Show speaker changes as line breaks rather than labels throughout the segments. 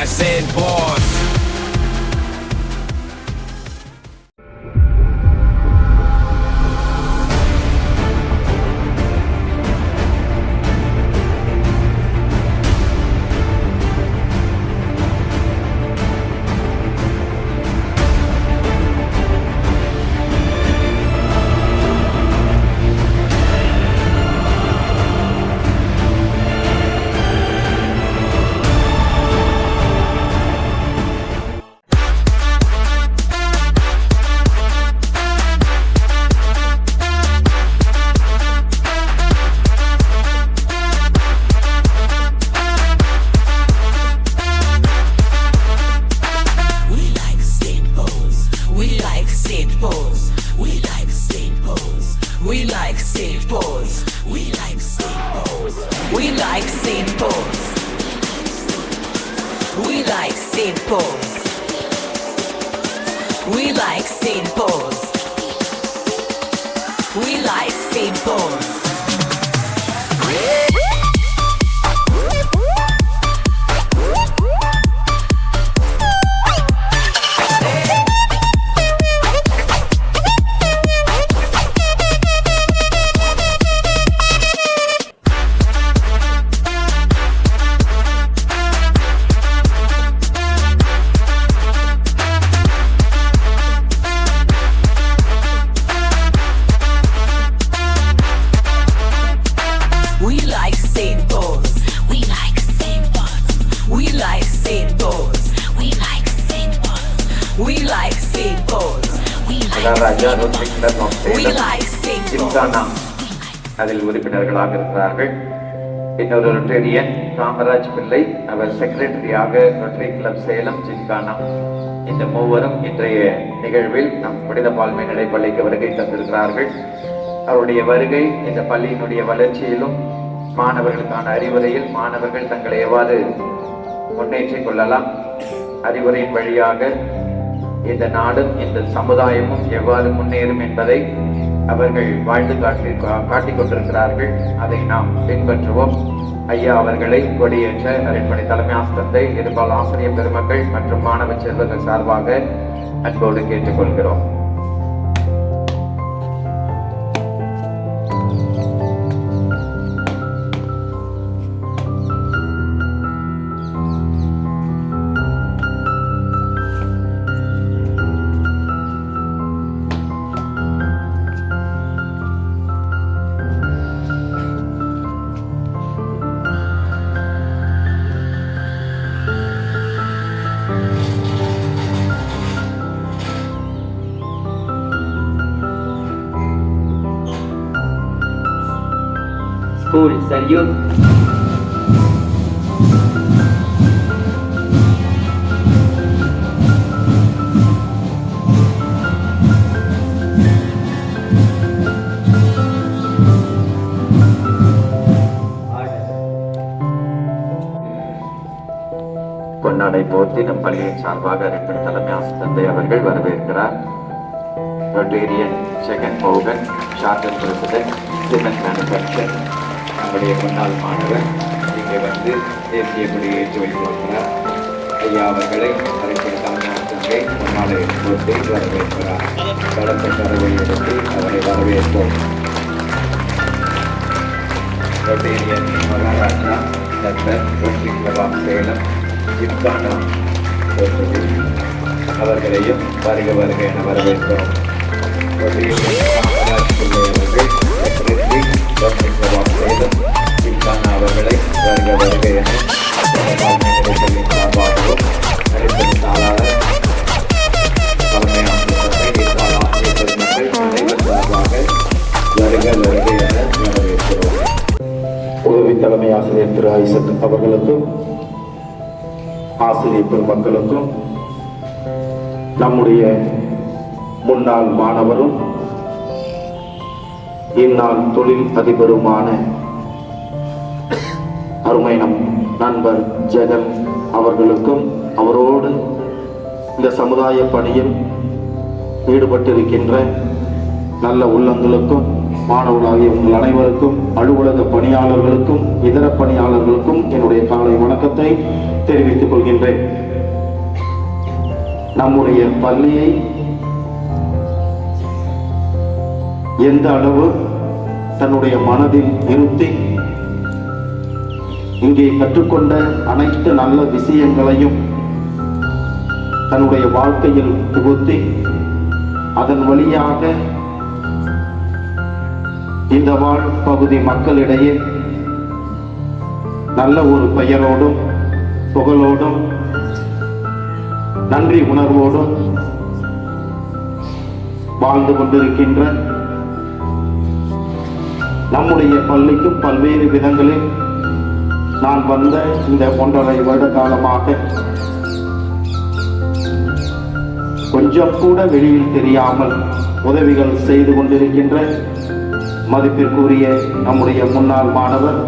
said boss. We like St. Paul's. We like St. Paul's. We like St. Paul's. We like St. Paul's. We like St. Paul's. We like St. Paul's. அதில் உறுப்பினர்களாக இருக்கிறார்கள். இன்னொரு Rotarian Kamaraj பிள்ளை, அவர் செக்ரட்டரியாக rotary club Salem gymkhana. இந்த மூவரும் இன்றைய நிகழ்வில் நம் புனித பால்மை நடைப்பள்ளிக்கு வருகை தந்திருக்கிறார்கள். அவருடைய வருகை இந்த பள்ளியினுடைய வளர்ச்சியிலும் மாணவர்களுக்கான அறிவுரையில் மாணவர்கள் தங்களை எவ்வாறு முன்னேற்றிக் கொள்ளலாம், அறிவுரையின் வழியாக இந்த நாடும் இந்த சமுதாயமும் எவ்வாறு முன்னேறும் என்பதை அவர்கள் வாழ்ந்து காட்டிக் கொண்டிருக்கிறார்கள். அதை நாம் பின்பற்றுவோம். ஐயா அவர்களை கொடியேற்ற அரண்மனை தலைமை ஆசிரியத்தை எதிர்கால ஆசிரியர் பெருமக்கள் மற்றும் மாணவ செல்வங்கள் சார்பாக அன்போடு கேட்டுக்கொள்கிறோம்.
School salute.
பொன்னாடை போர்த்தி நம் பள்ளியின் சார்பாக அரண்மனை தலைமை ஆசிரியத்தை அவர்கள் வரவேற்கிறார். ரொட்டேரியன் செகண்ட் மோகன், ஷார்டன் பிரசிடென்ட், சிமெண்ட் மேனுஃபேக்சர், நம்முடைய முன்னாள் மாணவர் இங்கே வந்து தேசிய கொடியை ஏற்றி வைத்திருக்கிறார். ஐயா அவர்களை அரண்மனை தலைமை ஆசிரியத்தை பொன்னாடை போர்த்தி வரவேற்கிறார். பலத்த கருவை எடுத்து அவரை வரவேற்போம். Rotarian Maharaja doctor rotary club of Salem Gymkhana அவர்களையும் வருக வருக என வரவேற்கிறோம். அவர்களை வருக வருக என சார்பாகவும் தாளாளர் தலைமை ஆசிரியர் பெருமக்கள் சார்பாக வருக வருக என வரவேற்கிறோம். உதவி தலைமை ஆசிரியர் திரு ஐசக் அவர்களுக்கும் ஆசிரியர் பெருமக்களுக்கும் நம்முடைய முன்னாள் மாணவரும் இந்நாள் தொழில் அதிபருமான அருமை நண்பர் ஜெகன் அவர்களுக்கும் அவரோடு இந்த சமுதாய பணியில் ஈடுபட்டிருக்கின்ற நல்ல உள்ளங்களுக்கும்
மாணவர்களாகிய உங்கள் அனைவருக்கும், அலுவலக பணியாளர்களுக்கும், இதர பணியாளர்களுக்கும் என்னுடைய காலை வணக்கத்தை தெரிவித்துக் கொள்கின்றேன். நம்முடைய பள்ளியை எந்த அளவு தன்னுடைய மனதில் இருத்தி இங்கே கற்றுக்கொண்ட அனைத்து நல்ல விஷயங்களையும் தன்னுடைய வாழ்க்கையில் புகுத்தி அதன் வழியாக இந்த வாழ் பகுதி மக்களிடையே நல்ல ஒரு பெயரோடும் புகழோடும் நன்றி உணர்வோடும் வாழ்ந்து கொண்டிருக்கின்ற நம்முடைய பள்ளிக்கு பல்வேறு விதங்களில் நான் வந்த இந்த 1.5 வருட காலமாக கொஞ்சம் கூட வெளியில் தெரியாமல் உதவிகள் செய்து கொண்டிருக்கின்ற மதிப்பிற்குரிய நம்முடைய முன்னாள் மாணவர்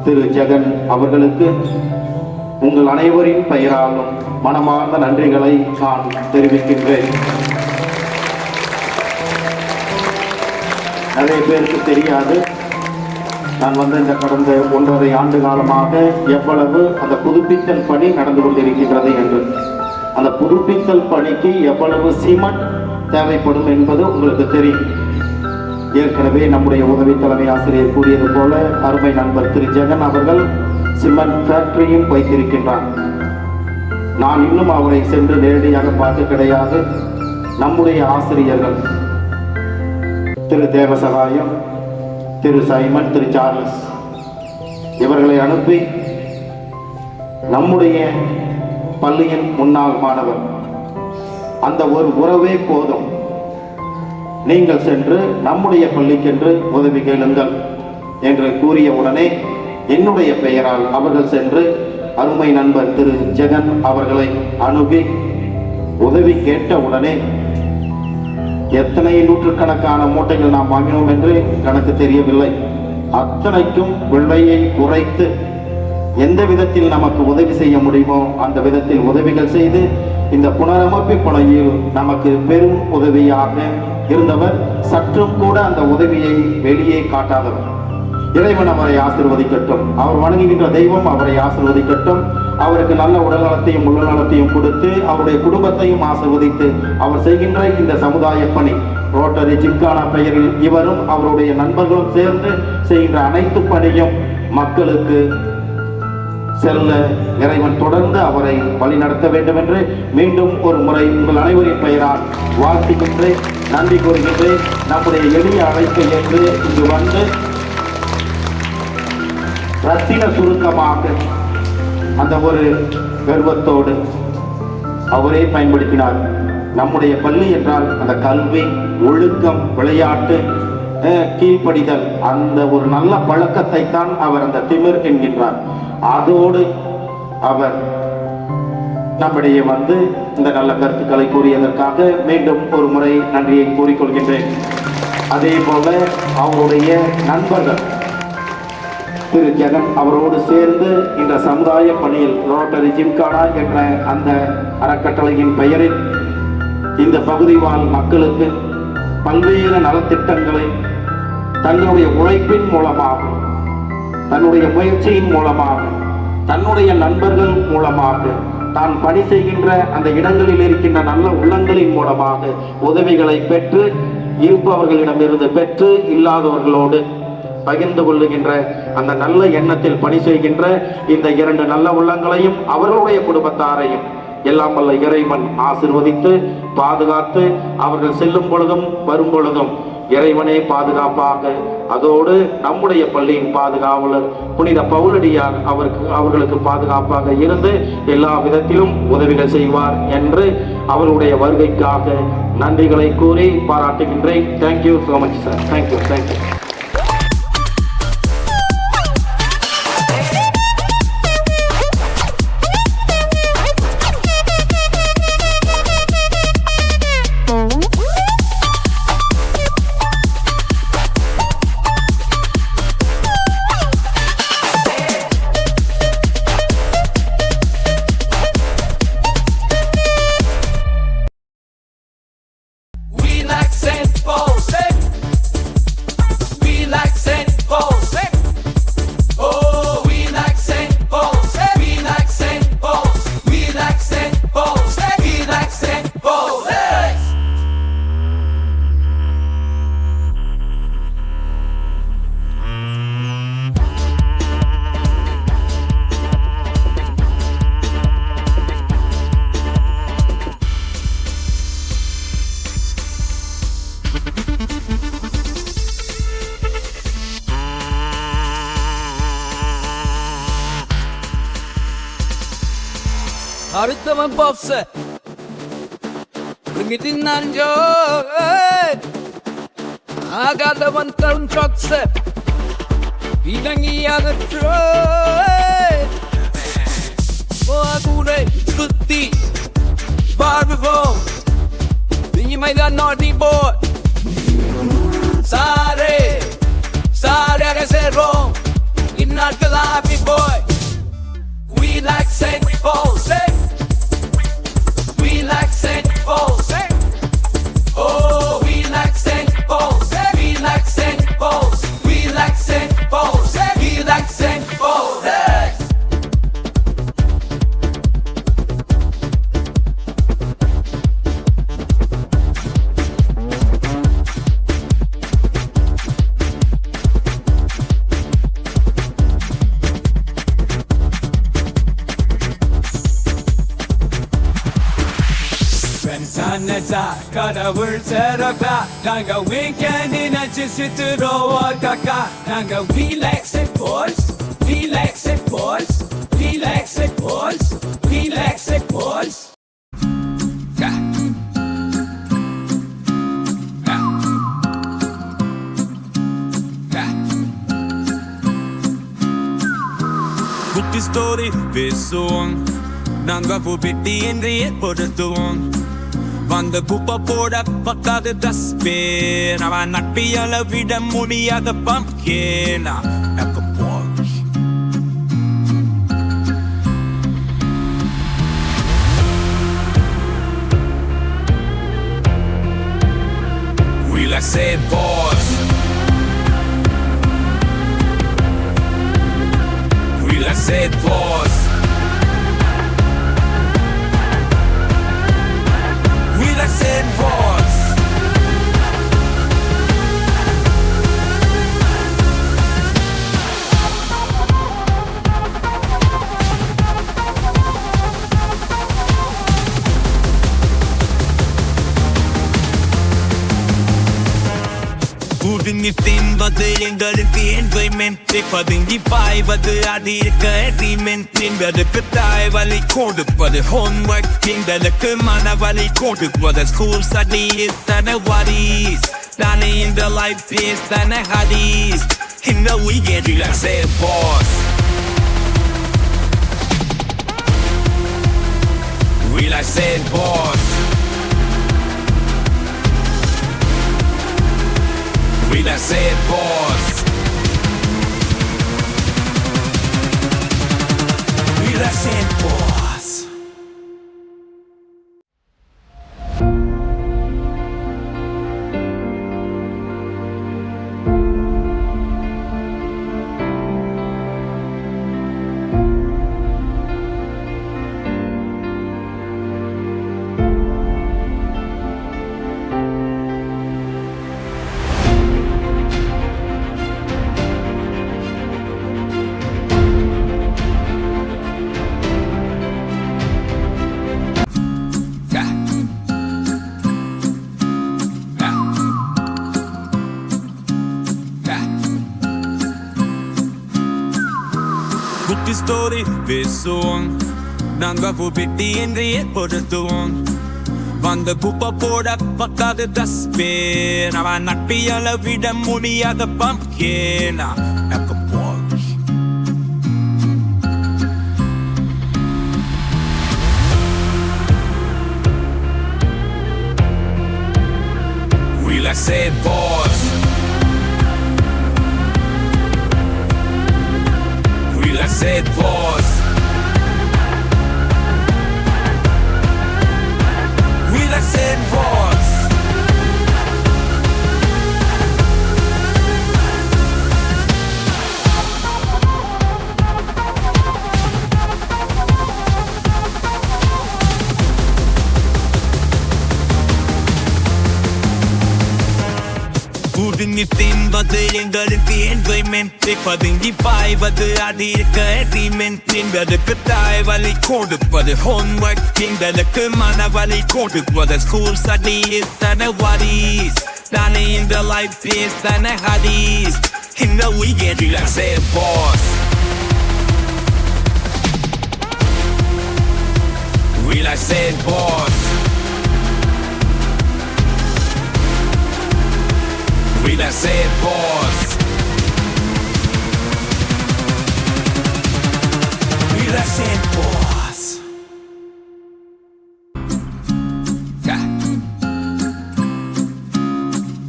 திரு ஜெகன் அவர்களுக்கு உங்கள் அனைவரின் பெயராலும் மனமார்ந்த நன்றிகளை நான் தெரிவிக்கின்றேன். நிறைய பேருக்கு தெரியாது, நான் வந்து இந்த கடந்த 1.5 ஆண்டு காலமாக எவ்வளவு அந்த புதுப்பித்தல் பணி நடந்து கொண்டிருக்கின்றது என்று. அந்த புதுப்பித்தல் பணிக்கு எவ்வளவு சிமெண்ட் தேவைப்படும் என்பது உங்களுக்கு தெரியும். ஏற்கனவே நம்முடைய உதவி தலைமை ஆசிரியர் கூறியது போல அருமை நண்பர் திரு ஜெகன் அவர்கள் சிமெண்ட் ஃபேக்டரியும் வைத்திருக்கின்றார். நான் இன்னும் அவரை சென்று நேரடியாக பார்க்க கிடையாது. நம்முடைய ஆசிரியர்கள் திரு தேவசகாயம், திரு சைமன், திரு சார்லஸ் இவர்களை அனுப்பி நம்முடைய பள்ளியின் முன்னாள் மாணவர் அந்த ஒரு உறவே போதும், நீங்கள் சென்று நம்முடைய பள்ளிக்கென்று உதவி கேளுங்கள் என்று கூறிய உடனே என்னுடைய பெயரால் அவர்கள் சென்று அருமை நண்பர் திரு ஜெகன் அவர்களை அணுகி உதவி கேட்ட உடனே எத்தனை நூற்றுக்கணக்கான மூட்டைகள் நாம் வாங்கினோம் என்று கணக்கு தெரியவில்லை. அத்தனைக்கும் விலையை குறைத்து எந்த விதத்தில் நமக்கு உதவி செய்ய முடியுமோ அந்த விதத்தில் உதவிகள் செய்து இந்த புனரமைப்பு பணியில் நமக்கு பெரும் உதவியாக இருந்தவர். சற்றும் கூட அந்த உதவியை வெளியே காட்டாதவர். இறைவன் அவரை ஆசீர்வதிக்கட்டும். அவர் வணங்குகின்ற தெய்வம் அவரை ஆசீர்வதிக்கட்டும். அவருக்கு நல்ல உடல்நலத்தையும் உடல்நலத்தையும் கொடுத்து அவருடைய குடும்பத்தையும் ஆசீர்வதித்து அவர் செய்கின்ற இந்த சமுதாய பணி ரோட்டரி ஜிம்கானா பெயரில் இவரும் அவருடைய நண்பர்களும் சேர்ந்து செய்கின்ற அனைத்து பணியும் மக்களுக்கு செல்ல இறைவன் தொடர்ந்து அவரை வழிநடத்த வேண்டும் என்று மீண்டும் ஒரு முறை உங்கள் அனைவரின் பெயரால் வாழ்த்துகின்றேன், நன்றி கூறுகின்றேன். நம்முடைய எளிய அழைப்பை ஏற்று இங்கு வந்து ரத்தின சுருக்கமாக அந்த ஒரு கர்வத்தோடு அவரே பயன்படுத்தினார். நம்முடைய பள்ளி என்றால் அந்த கல்வி, ஒழுக்கம், விளையாட்டு, கீழ்ப்படிதல், அந்த ஒரு நல்ல பழக்கத்தை தான் அவர் அந்த திமிர் என்கின்றார். அதோடு அவர் நம்மிடையே வந்து இந்த நல்ல கருத்துக்களை கூறியதற்காக மீண்டும் ஒரு முறை நன்றியை கூறிக்கொள்கின்றேன். அதே போல அவருடைய நண்பர்கள் திரு ஜெகன் அவரோடு சேர்ந்து இந்த சமுதாய பணியில் ரோட்டரி ஜிம்கானா என்ற அந்த அறக்கட்டளையின் பெயரில் இந்த பகுதி வாழ் மக்களுக்கு பல்வேறு நலத்திட்டங்களை தன்னுடைய உழைப்பின் மூலமாக, தன்னுடைய முயற்சியின் மூலமாக, தன்னுடைய நண்பர்கள் மூலமாக, தான் பணி செய்கின்ற அந்த இடங்களில் இருக்கின்ற நல்ல உள்ளங்களின் மூலமாக உதவிகளை பெற்று இருப்பவர்களிடமிருந்து பெற்று இல்லாதவர்களோடு பகிர்ந்து கொள்ளுகின்ற அந்த நல்ல எண்ணத்தில் பணி செய்கின்ற இந்த 2 நல்ல உள்ளங்களையும் அவர்களுடைய குடும்பத்தாரையும் எல்லாம் வல்ல இறைவன் ஆசீர்வதித்து பாதுகாத்து அவர்கள் செல்லும் பொழுதும் வரும் பொழுதும் இறைவனே பாதுகாப்பாக, அதோடு நம்முடைய பள்ளியின் பாதுகாவலர் புனித பவுலடியார் அவர்களுக்கு பாதுகாப்பாக இருந்து எல்லா விதத்திலும் உதவிகள் செய்வார் என்று அவருடைய வருகைக்காக நன்றிகளை கூறி பாராட்டுகின்றேன். Thank you so much sir. Thank you.
அடுத்தவன் பாப்ஸ Bring it in and joy I got the one ton trucks Ilangi aga troy Boagure tutti Barbivo Vingi mai da naughty boy Sare aga se wrong Not the happy boy We like St. Paul say We like St. Paul say Oh we like St. Paul say We like St. Paul We like St. Paul say We like St. Paul say Sanata கடவுள் சிறப்பா நாங்க weekend நினைச்சு சுத்துறோம் காக்கா நாங்க relax it boys relax it boys relax it boys relax it boys
குட்டி story பேசுவோம் நாங்க பெட்டி என்றே பொறுத்துவோம் வந்த குப்பை போட பக்காத டஸ்ட்பின் அவன் நட்பியால விட முடியாத pumpkin We like sad boys We like sad boys We like sad boys புடுங்கி தின்பது எங்களுக்கு என்ஜாய்மெண்ட் பதுங்கி பாய்வது அது இருக்க எக்ரிமெண்ட் எங்களுக்கு தாய் வலி கொடுப்பது ஹோம்ஒர்க் எங்களுக்கு மனவலி கொடுப்பது ஸ்கூல் ஸ்டடீஸ் தன வாரிஸ் தானே இந்த லைஃப் பேஸ் தன ஹதீஸ் இந்த weekend relax boss relax boss We like sad boys We like sad boys குட்டி ஸ்டோரி பேசுவோம் நாங்க பெட்டி என்றே பொறுத்துவோம் வந்த குப்பை போட பக்காத டஸ்ட்பின் அவன் நட்பியால விட முடியாத pumpkin We like sad boys We like sad boys We like sad boys புடுங்கி தின்பது எங்களுக்கு என்ஜாய்மெண்ட் பதுங்கி பாய்வது அது இருக்க எக்ரிமெண்ட் எங்களுக்கு தாய் வலி கொடுப்பது ஹோம்ஒர்க் எங்களுக்கு மனவலி கொடுப்பது ஸ்கூல் ஸ்டடீஸ் தன வாரிஸ் தானே இந்த லைஃப் பேஸ் தன ஹதீஸ் இந்த weekend relax boss We like said boss. We like said boss. We like said boss. Yeah.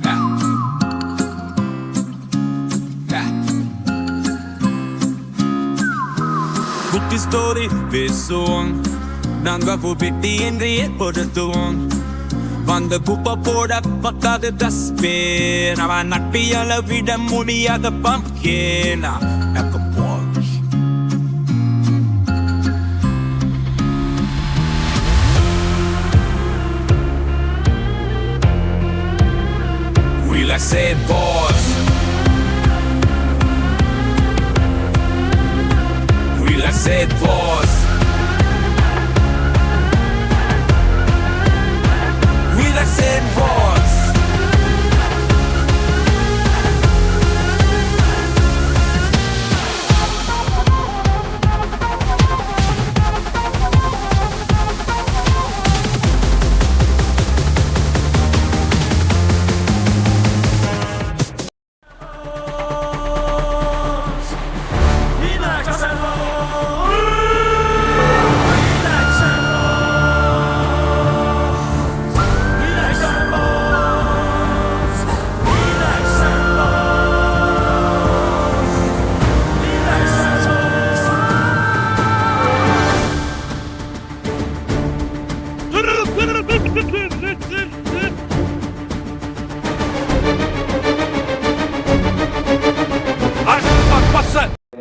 Yeah. Yeah. குட்டி ஸ்டோரி பேசுவோம் நாங்க கூப்பிட்டு என்று ஏற்படுத்துவோம் வந்த குப்பை போட பக்காத டஸ்ட்பின் அவன் நட்பியால விட முடியாத pumpkin We like said boss. We like said boss. We like said boss.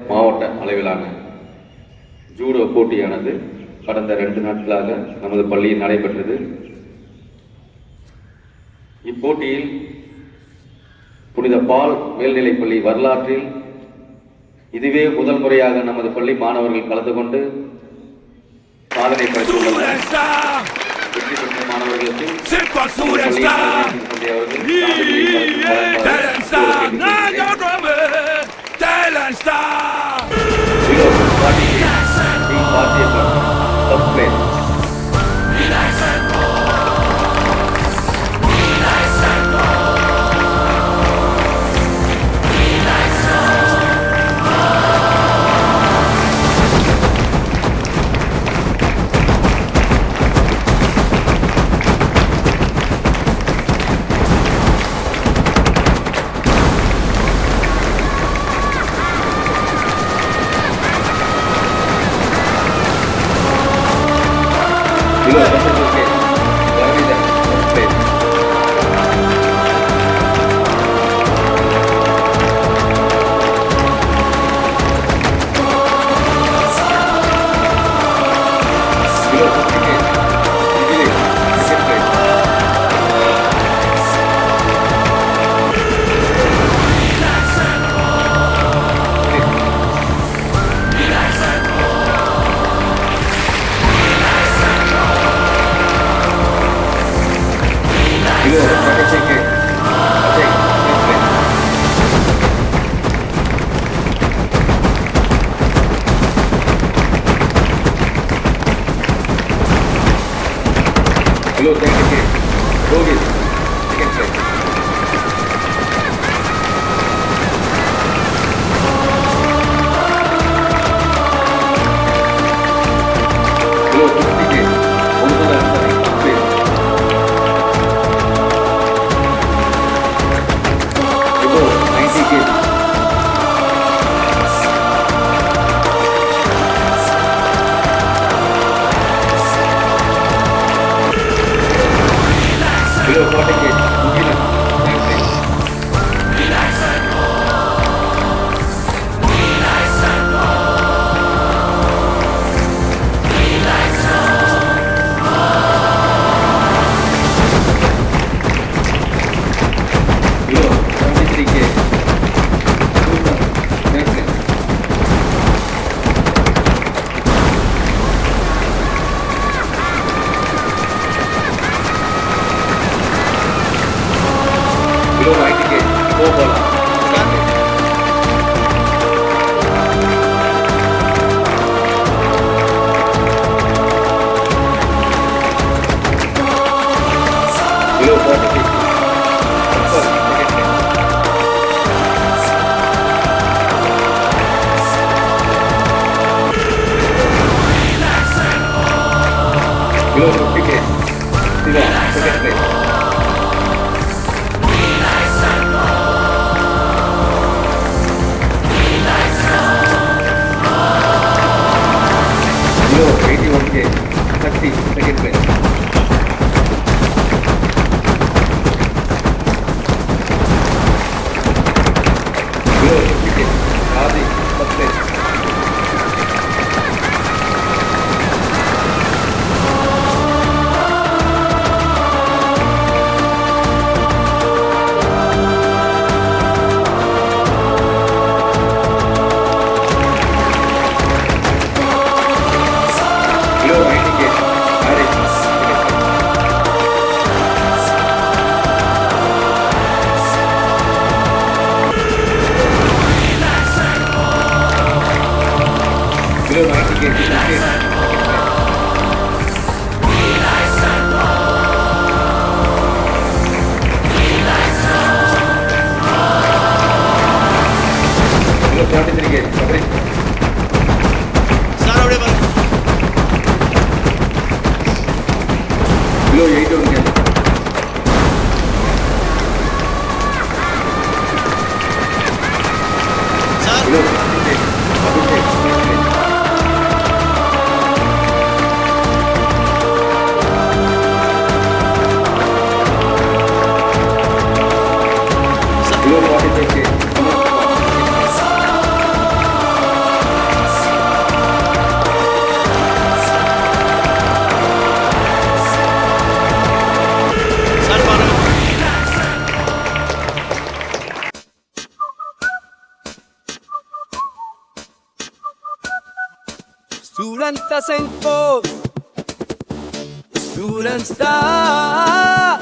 மாவட்ட அளவிலான ஜூடோ போட்டியானது கடந்த 2 நாட்களாக நமது பள்ளியில் நடைபெற்றது. இப்போட்டியில் புனித பால் மேல்நிலைப்பள்ளி வரலாற்றில் இதுவே முதல் முறையாக நமது பள்ளி மாணவர்கள் கலந்து கொண்டு சாதனை படைத்துள்ளனர். வெற்றி பெற்ற மாணவர்களுக்கு below 50K. Siva, second place. Below 81K. Sakti, second place. Below 50K. Adi, first place. Below 90K. Ari, second place. Below 90K. Second place. Below 43K. Sabri. Below 81K. Below 60K. Abhishek, third place. Below 45K.
Students doesn't fall. Students da.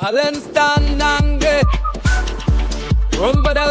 Talents da nange. Rumba da